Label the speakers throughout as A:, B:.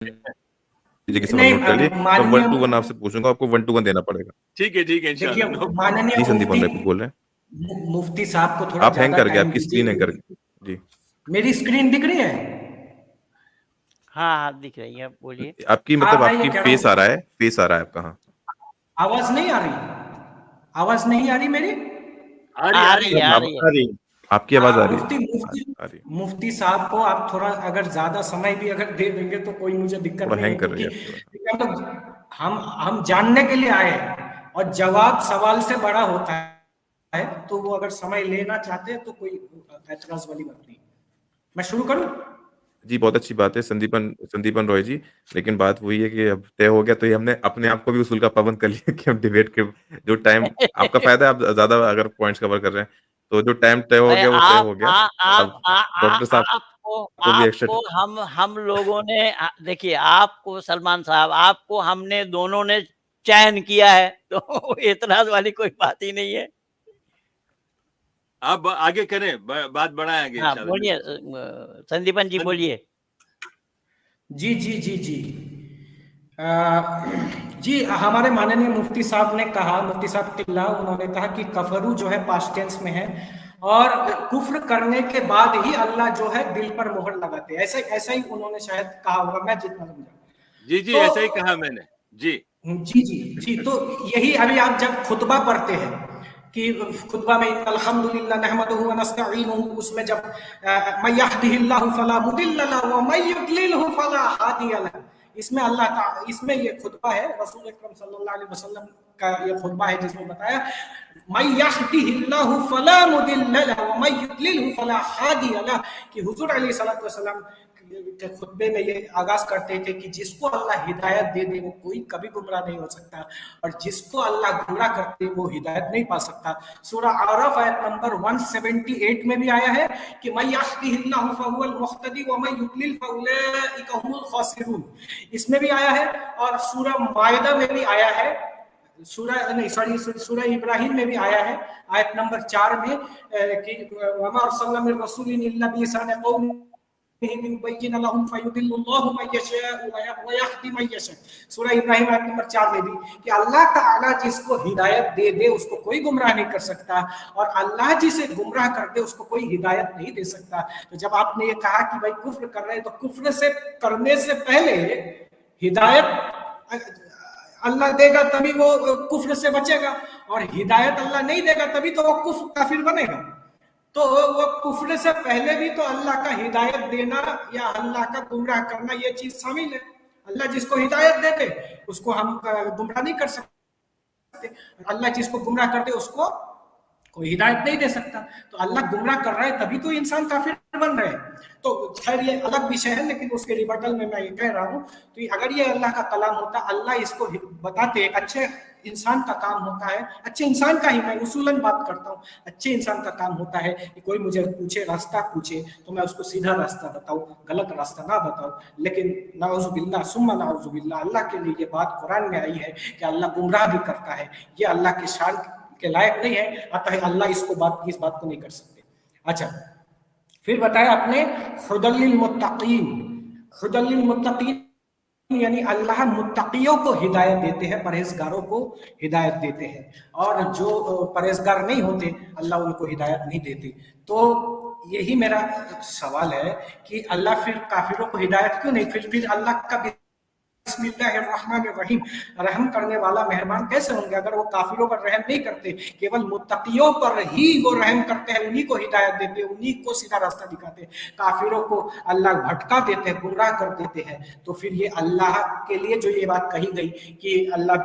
A: चीजें की सब
B: नहीं
A: नोट कर लिए, तो
B: माननीय
A: 1 to 1 आपसे पूछूंगा, आपको 1 to 1 देना पड़ेगा।
C: ठीक है
B: देखिए
C: इंशाल्लाह, नो
B: माननीय
A: जी संदीप भाई बोल रहे हैं,
B: मुफ्ती साहब को थोड़ा
A: आप हैंग
B: ज्यादा
A: कर गए,
B: टाइम
A: आपकी स्क्रीन हैंग कर
B: दीजिए।
A: गई। जी
B: मेरी स्क्रीन दिख रही है?
D: हाँ हाँ दिख रही है, बोलिए।
A: आपकी मतलब
B: मैं ये
A: आपकी
B: कह रहा
A: फेस
B: हूँ,
A: आ रहा है, फेस आ रहा है आपका। हाँ
B: आवाज नहीं आ रही? आवाज नहीं आ रही मेरी?
C: आ रही
D: आ
C: आ
D: रही
C: रही
D: है,
C: है।
D: आ रही है।
A: आ रही है, आपकी आवाज आ रही है,
B: मुफ्ती
A: आ रही है।
B: मुफ्ती साहब को आप थोड़ा अगर ज्यादा समय भी अगर दे देंगे तो कोई मुझे दिक्कत
A: थोड़ा
B: नहीं है,
A: हैंग कर रही
B: क्योंकि
A: है
B: मतलब हम जानने के लिए आए हैं और जवाब सवाल से बड़ा होता है, तो वो अगर समय लेना चाहते हैं तो कोई ऐतराज वाली बात नहीं। मैं शुरू करूं?
A: जी बहुत अच्छी बात है संदीपन रॉय जी, लेकिन बात वही है कि अब तय हो गया तो ये हमने अपने आप को भी उसूल का पाबंद कर लिया कि हम डिबेट के जो टाइम आपका फायदा है, आप ज्यादा अगर पॉइंट्स कवर कर रहे हैं तो जो टाइम तय हो
D: भाई
A: गया वो तय हो गया। अब डॉक्टर साहब
D: आपको
A: को भी एक्स्ट्रा
D: आपको हम लोगों ने देखिए, आपको सलमान साहब, आपको हमने दोनों ने चयन किया है, तो एतराज वाली कोई बात ही नहीं है।
C: आप आगे करें, बात बढ़ाएं आगे
D: हाँ
C: इंशाल्लाह।
D: बोलिए संदीपन जी, बोलिए।
B: जी जी जी जी जी हमारे माननीय मुफ्ती साहब ने कहा, मुफ्ती साहब किल्ला, उन्होंने कहा कि कफरू जो है पास्ट टेंस में है और कुफ्र करने के बाद ही अल्लाह जो है दिल पर मोहर लगाते हैं, ऐसा ही उन्होंने शायद कहा होगा, मैं जितना समझा।
C: जी जी
B: तो
C: ऐसा ही कहा मैंने। जी
B: जी जी जी तो यही अभी आप जब खुतबा पढ़ते हैं कि खुतबा में अल्हम्दुलिल्लाह नहमदुहु व नस्तईनुहु, उसमें जब मैं यहदिहिल्लाहु फला मुदिल्ल लहु व मैं युद्लिलहु फला हादिय लहु, इसमें इसमें ये खुतबा है रसूल अकरम सल्लल्लाहु अलैहि वसल्लम का ये खुतबा है जिसमें बताया मैं यहदिहिल्लाहु फला मुदिल्ल लहु व मैं युद्लिलहु फला हादिय लहु, कि हुजूर अलैहि सल्लल्लाहु अलैहि वसल्लम के खुतबे में ये आगाज करते थे कि जिसको अल्लाह हिदायत दे दे वो कोई कभी गुमराह नहीं हो सकता, और जिसको अल्लाह गुमराह करते वो हिदायत नहीं पा सकता। सूरह आराफ आयत नंबर 178 में भी आया है कि मैं यहदिहिल्लाहु फहुवल मुहतदी व मैं युद्लिल फउलाइका हुमुल खासिरून, इसमें भी आया है। और सूरह मायदा में भी आया है, सूरह इब्राहिम में भी आया है आयत नंबर 4 में कि वमा अरसलना मिन रसूलिन इल्ला बिलिसानि कौमिही लियुबय्यिन लहुम फयुदिल्लुल्लाहु मन यशाअ व यहदी मन यशा। सूरह इब्राहिम आयत नंबर 4 में भी कि अल्लाह ताला जिसको हिदायत दे दे उसको कोई गुमराह नहीं कर सकता, और अल्लाह जिसे गुमराह कर दे उसको कोई हिदायत नहीं दे सकता। तो जब आपने ये कहा कि भाई कुफ्र कर रहे हैं, तो कुफ्र से करने से पहले हिदायत अल्लाह देगा तभी वो कुफ्र से बचेगा, और हिदायत अल्लाह नहीं देगा तभी तो वो कुफ्र काफिर बनेगा। तो वो कुफ्र से पहले भी तो अल्लाह का हिदायत देना या अल्लाह का गुमराह करना ये चीज शामिल है। अल्लाह जिसको हिदायत दे दे उसको हम गुमराह नहीं कर सकते, अल्लाह जिसको गुमराह कर दे उसको कोई हिदायत नहीं दे सकता। तो अल्लाह गुमराह कर रहा है तभी तो इंसान काफिर बन रहे हैं। तो खैर ये अलग विषय है, लेकिन उसके रिबटल में मैं ये कह रहा हूँ, तो अगर ये अल्लाह का कलाम होता, अल्लाह इसको बताते, एक अच्छे इंसान का काम होता है, अच्छे इंसान का ही मैं उसूलन बात करता हूँ, अच्छे इंसान का काम होता है कि कोई मुझे पूछे, रास्ता पूछे तो मैं उसको सीधा रास्ता बताऊँ, गलत रास्ता ना बताऊँ। लेकिन नाउजुबिल्लाह सुम्मा नाउजुबिल्लाह, अल्लाह के लिए ये बात कुरान में आई है कि अल्लाह गुमराह भी करता है, ये अल्लाह के शान के लायक नहीं है, अतः अल्लाह इस बात को नहीं कर सकते। अच्छा, फिर बताया आपने हुदल्लिल मुत्तकीन, हुदल्लिल मुत्तकीन यानी अल्लाह मुत्तकियों को हिदायत देते हैं, परहेजगारों को हिदायत देते हैं, और जो परहेजगार नहीं होते अल्लाह उनको हिदायत नहीं देते। तो यही मेरा सवाल है कि अल्लाह फिर काफिरों को हिदायत क्यों नहीं, फिर अल्लाह का बिस्मिल्लाहिर्रहमानिर्रहीम रहम करने वाला मेहरबान कैसे होंगे अगर वो काफिरों पर रहम नहीं करते, केवल मुत्तकियों पर ही वो रहम करते हैं, उन्हीं को हिदायत देते हैं, उन्हीं को सीधा रास्ता दिखाते हैं, काफिरों को अल्लाह भटका देते हैं, गुमराह कर देते हैं। तो फिर ये अल्लाह के लिए जो ये बात कही गई कि अल्लाह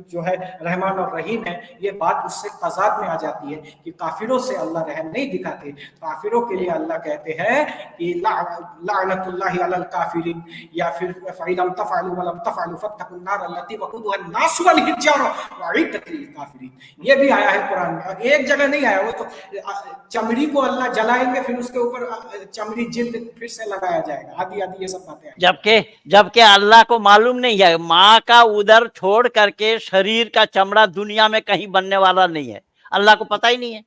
B: जो है रहमान और रहीम है, ये बात उससे तजाद में आ जाती है कि काफिरों से अल्लाह रहम नहीं दिखाते, काफिरों के लिए अल्लाह कहते हैं कि लानतुल्लाहि अलल काफिरीन, या फिर फ़इलम तफ़अलू वलम तफ़अलू फत्तकुन नार अल्लती वक़ूदुहा अन्नास वल हिज्जारा वअइद्दत लिल काफिरीन। ये भी आया है कुरान में, और एक जगह नहीं आया, वो तो चमड़ी को अल्लाह जलाएंगे फिर उसके ऊपर चमड़ी जिल्द फिर से लगाया जाएगा, आदि आदि ये सब बातें हैं।
D: जबकि अल्लाह को मालूम नहीं है, माँ का उदर छोड़ करके शरीर का चमड़ा दुनिया में कहीं बनने वाला नहीं है, अल्लाह को पता ही नहीं है।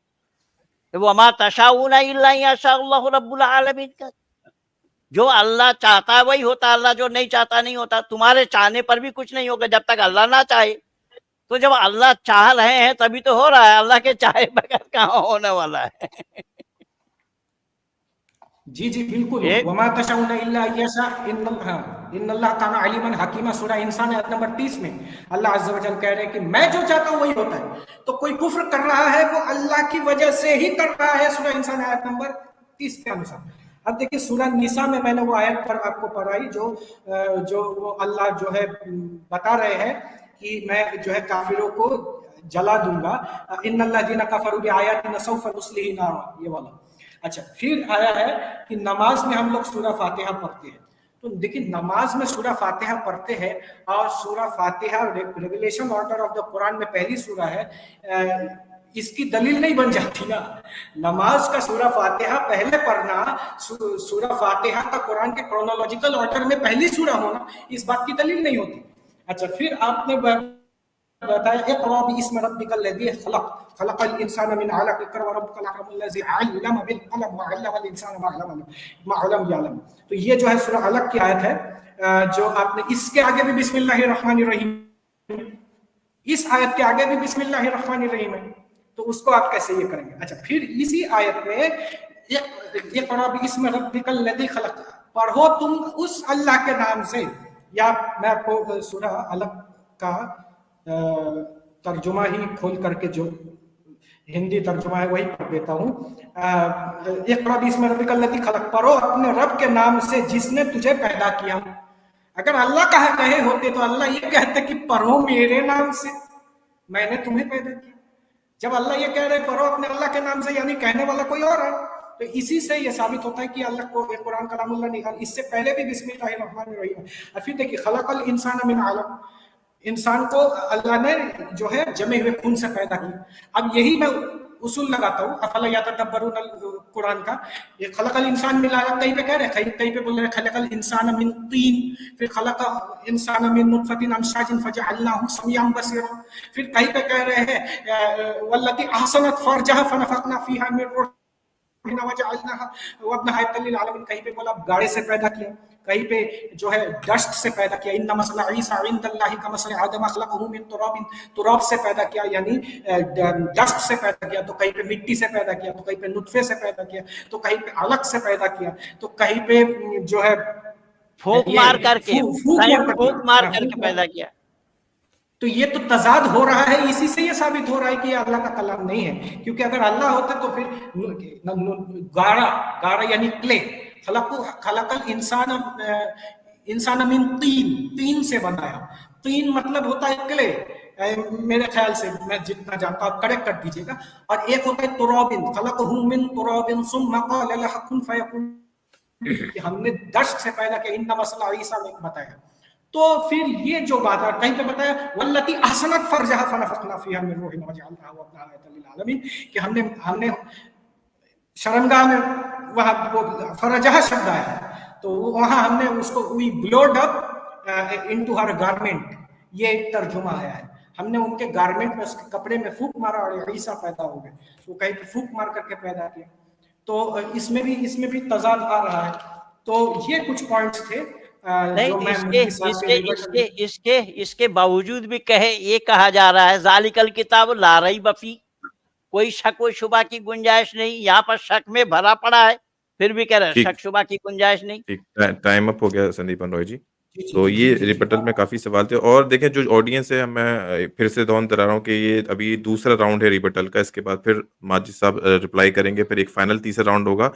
D: वो मा तशाऊना इल्ला यशा अल्लाहु रब्बुल आलमीन का। जो अल्लाह चाहता है वही होता है, अल्लाह जो नहीं चाहता नहीं होता। तुम्हारे चाहने पर भी कुछ नहीं होगा जब तक अल्लाह ना चाहे। तो जब अल्लाह चाह रहे हैं तभी तो हो रहा है, अल्लाह के चाहे बगैर कहाँ होने वाला है।
B: जी जी बिल्कुल।
D: एक
B: वमा तशाउना इल्ला यशा इन्नल्लाह काना अलीमन हकीमा, सूरह इंसान आयत नंबर 30 में अल्लाह अज़्ज़ व जल कह रहे हैं कि मैं जो चाहता हूँ वही होता है। तो कोई कुफ्र कर रहा है वो अल्लाह की वजह से ही कर रहा है, सूरह इंसान आयत नंबर 30 के अनुसार। अब देखिए सूरह निसा में मैंने वो आयत पर आपको पढ़ाई जो वो अल्लाह जो है बता रहे हैं कि मैं जो है काफिरों को जला दूंगा, इन्नल्लाज़ीना कफरू बिआयातिना सौफ़ा नुस्लिही नारा, ये वाला। अच्छा, फिर आया है कि नमाज में हम लोग सूरह फातिहा पढ़ते हैं। तो देखिए नमाज में सूरह फातिहा पढ़ते हैं और Surah Fatiha revelation order of the Quran में पहली सूरह है, इसकी दलील नहीं बन जाती ना। नमाज का सूरह फातिहा पहले पढ़ना, सूरह फातिहा का कुरान के क्रोनोलॉजिकल ऑर्डर में पहली सूरह होना, इस बात की दलील नहीं होती। अच्छा, फिर आपने बताया इक़रा बिस्मि रब्बिकल लज़ी खलक़ खलक़ल इंसाना मिन अलक़, इक़रा व रब्बुकल अकरमुल लज़ी अल्लम बिल क़लम व अल्लमल इंसाना मा lam यअलम। तो ये जो है सूरह अलक़ की आयत है, जो आपने इसके आगे भी बिस्मिल्लाहिर रहमानिर रहीम, इस आयत के आगे भी बिस्मिल्लाहिर रहमानिर रहीम है, तो उसको आप कैसे ये करेंगे? अच्छा, फिर इसी आयत में इक़रा बिस्मि रब्बिकल लज़ी खलक़, पढ़ो तुम उस अल्लाह के नाम से। या मैं आपको सूरह अलक़ का तर्जुमा ही खोल करके जो हिंदी तर्जुमा है वही पढ़ देता हूँ। इक़रा बिस्मि रब्बिकल लज़ी खलक़, पढ़ो अपने रब के नाम से जिसने तुझे पैदा किया। अगर अल्लाह कहे होते तो अल्लाह ये कहते कि पढ़ो मेरे नाम से, मैंने तुम्हें पैदा किया। जब अल्लाह ये कह रहे पढ़ो अपने अल्लाह के नाम से, यानी कहने वाला कोई और है। तो इसी से ये साबित होता है कि अल्लाह को कुरान कलामुल्लाह नहीं, इससे पहले भी बिस्मिल्लाहिर रहमानिर रहीम। और फिर देखिए खलक़ल इंसाना मिन अलक़, इंसान को अल्लाह ने जो है जमे हुए खून से पैदा किया। अब यही मैं उसूल लगाता हूँ अफला यतदब्बरुन कुरान का। ये खलक़ल इंसान मिन अलक़ कहीं पे कह रहे हैं, कहीं पे बोल रहे हैं खलक़ल इंसान मिन तीन, फिर खलक़ल इंसान मिन नुत्फ़तिन अमशाजिन फजअलनाहु समीअन बसीरा, फिर कहीं पे कह रहे हैं वल्लती अहसनत फरजहा फनफ़ख़ना फ़ीहा मिन रूहिना वजअलनाहा वब्नहा आयतल लिल आलमीन, कहीं पे बोला गाड़े से पैदा किया, कहीं पे जो है डस्ट से पैदा किया, इन्ना मसला ईसा इंदल्लाहि का मसला आदम खलक़हु मिन तुराबिन, तुराब से पैदा किया यानी डस्ट से पैदा किया, तो कहीं पे मिट्टी से पैदा किया, तो कहीं पे नुत्फे से पैदा किया, तो कहीं पे अलग से पैदा किया, तो कहीं पे जो है
D: फूक मार करके पैदा किया।
B: तो ये तो तजाद हो रहा है, इसी से ये साबित हो रहा है कि ये अल्लाह का कलाम नहीं है। क्योंकि अगर अल्लाह होता तो फिर गाड़ा यानी क्ले, खलक़ल इंसान मिन तीन से बनाया। तीन मतलब होता है क्ले, मेरे ख्याल से, मैं जितना जानता हूँ करेक्ट कर दीजिएगा। और एक होता है तुराबिन, खलक़हु मिन तुराबिन सुम्मा क़ाला लहु कुन फयकुन, हमने डस्ट से पैदा किया। इन्ना मसला ईसा ने बताया। तो फिर ये जो बात है कहीं पे बताया वल्लती अहसनत फरजहा फनफ़ख़ना फ़ीहा मिन रूहिना वजअलनाहा वब्नहा आयतल लिल आलमीन, कि हमने शर्मगाह में वहाँ फरजहा शब्द आया है, तो वहाँ हमने उसको we blowed up into her garment, ये एक तर्जुमा आया है। हमने उनके गारमेंट में, उसके कपड़े में फूक मारा और ईसा पैदा हो गए, तो कहीं पे फूक मार करके पैदा किया। तो इसमें भी तजाद आ रहा है। तो ये कुछ पॉइंट्स थे
D: नहीं, इसके बावजूद भी ये कहा जा रहा है जालिकल किताब ला रैब फीह, कोई शक व शुबा की गुंजाइश नहीं। यहाँ पर शक में भरा पड़ा है, फिर भी कह रहे हैं शक शुबा की गुंजाइश नहीं।
A: ठीक, टाइम अप हो गया संदीपन रॉय जी। तो ये रिबटल में काफी सवाल थे, और देखें जो ऑडियंस है, मैं फिर से दोहन करा रहा हूँ कि ये अभी दूसरा राउंड है रिबटल का। इसके बाद फिर माजिद साहब रिप्लाई करेंगे, फिर एक फाइनल तीसरा राउंड होगा,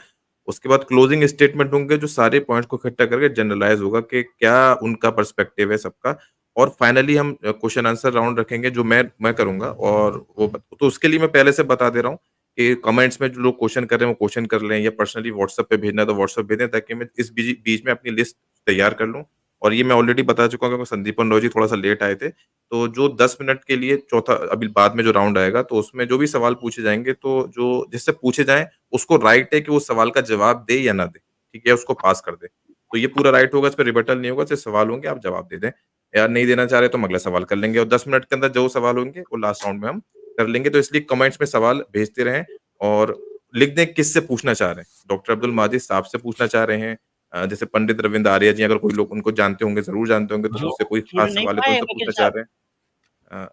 A: उसके बाद क्लोजिंग स्टेटमेंट होंगे जो सारे पॉइंट्स को इकट्ठा करके जनरलाइज होगा कि क्या उनका पर्सपेक्टिव है सबका, और फाइनली हम क्वेश्चन आंसर राउंड रखेंगे जो मैं करूंगा। और वो तो उसके लिए मैं पहले से बता दे रहा हूँ कि कमेंट्स में जो लोग क्वेश्चन कर रहे हैं वो क्वेश्चन कर लें, या पर्सनली व्हाट्सएप पे भेजना है तो व्हाट्सएप भेजें, ताकि मैं इस बीच में अपनी लिस्ट तैयार कर लूँ। और ये मैं ऑलरेडी बता चुका हूँ क्योंकि संदीपन रॉय जी थोड़ा सा लेट आए थे, तो जो 10 मिनट के लिए चौथा अभी बाद में जो राउंड आएगा, तो उसमें जो भी सवाल पूछे जाएंगे, तो जो जिससे पूछे जाएं उसको राइट है कि वो सवाल का जवाब दे या ना दे, ठीक है, उसको पास कर दे। तो ये पूरा राइट होगा, इस पर रिबटल नहीं होगा, सिर्फ सवाल होंगे, आप जवाब दे दें। या नहीं देना चाह रहे तो हम अगला सवाल कर लेंगे, और 10 मिनट के अंदर जो सवाल होंगे वो लास्ट राउंड में हम कर लेंगे। तो इसलिए कमेंट्स में सवाल भेजते रहें और लिख दें किससे पूछना चाह रहे हैं। डॉक्टर अब्दुल माजिद साहब से पूछना चाह रहे हैं, जैसे पंडित रविंद्र आर्य जी, अगर कोई लोग उनको जानते होंगे, ज़रूर जानते होंगे, तो
D: जो
A: उससे कोई
D: जुड़
A: खास
D: नहीं
A: सवाल है तो
D: पाए
A: उनसे
D: वकील
A: पूछना चाह
D: साहब।
A: रहे हैं?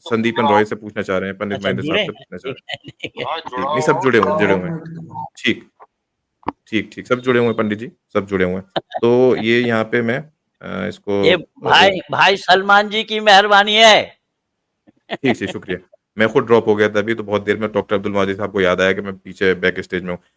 A: संदीपन रॉय से पूछना चाह रहे हैं, पंडित
D: अच्छा,
A: महेंद्र
D: जुड़े
A: साहब से
D: हैं?
A: पूछना चाह रहे हैं।
D: ठीक है।
A: ठीक, नहीं सब जुड़े हुए हैं। ठीक, ठीक, सब जुड़े हुए हैं पंडित जी, सब जुड़े हुए हैं। तो ये यहाँ पे मैं इसको
D: ये
A: मतलब
D: भाई सलमान जी की मेहरबानी है।
A: ठीक, शुक्रिया। मैं खुद ड्रॉप हो गया था अभी, तो बहुत देर में डॉक्टर अब्दुल माजिद साहब को याद आया कि मैं पीछे बैक स्टेज में हूँ।